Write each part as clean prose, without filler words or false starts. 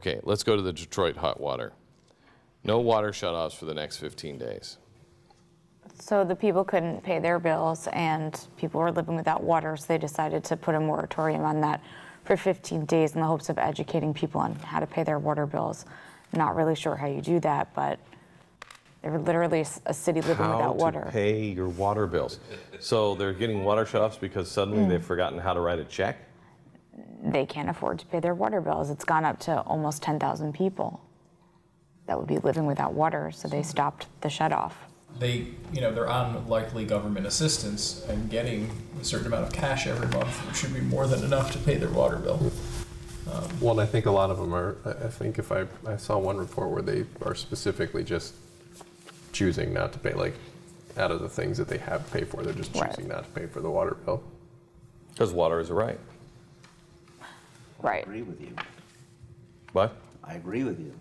Okay, let's go to the Detroit hot water. No water shutoffs for the next 15 days. So the people couldn't pay their bills and people were living without water, so they decided to put a moratorium on that for 15 days in the hopes of educating people on how to pay their water bills. Not really sure how you do that, but they were literally a city living without water. How to pay your water bills. So they're getting water shutoffs because suddenly they've forgotten how to write a check? They can't afford to pay their water bills. It's gone up to almost 10,000 people that would be living without water, so they stopped the shutoff. They're on likely government assistance and getting a certain amount of cash every month, which should be more than enough to pay their water bill. Well, and I think a lot of them are, I think if I saw one report where they are specifically just choosing not to pay, like out of the things that they have to pay for, they're just choosing not to pay for the water bill. Because water is a right. Right. I agree with you. What? I agree with you.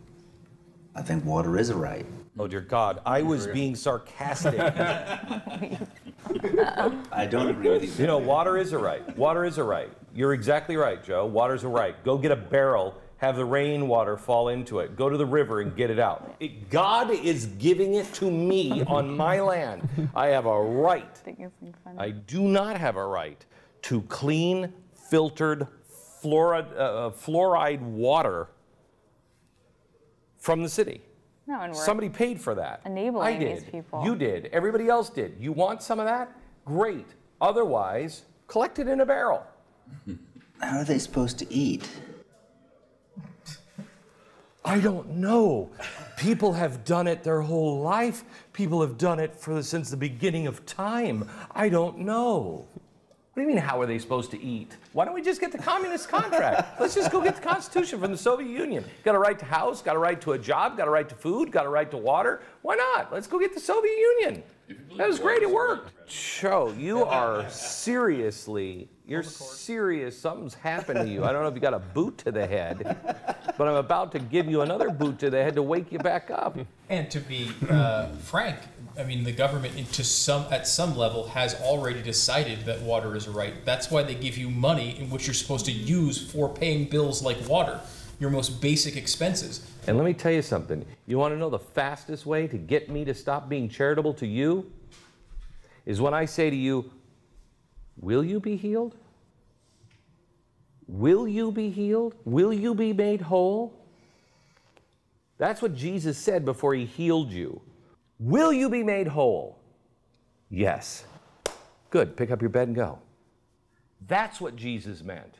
I think water is a right. Oh, dear God. I was being sarcastic. I don't agree with you. You know, water is a right. Water is a right. You're exactly right, Joe. Water's a right. Go get a barrel, have the rainwater fall into it. Go to the river and get it out. God is giving it to me on my land. I have a right. I do not have a right to clean, filtered, fluoride water from the city. No, and we're Somebody paid for that. enabling I did. these people. You did. Everybody else did. You want some of that? Great. Otherwise, collect it in a barrel. How are they supposed to eat? I don't know. People have done it their whole life. People have done it since the beginning of time. I don't know. What do you mean, how are they supposed to eat? Why don't we just get the communist contract? Let's just go get the Constitution from the Soviet Union. Got a right to house, got a right to a job, got a right to food, got a right to water. Why not? Let's go get the Soviet Union. That was great, it worked. Joe, you are seriously, you're serious. Something's happened to you. I don't know if you got a boot to the head, but I'm about to give you another boot to the head to wake you back up. And to be frank, I mean, the government at some level has already decided that water is a right. That's why they give you money in which you're supposed to use for paying bills like water, your most basic expenses. And let me tell you something. You want to know the fastest way to get me to stop being charitable to you? Is when I say to you, will you be healed? Will you be healed? Will you be made whole? That's what Jesus said before he healed you. Will you be made whole? Yes. Good. Pick up your bed and go. That's what Jesus meant.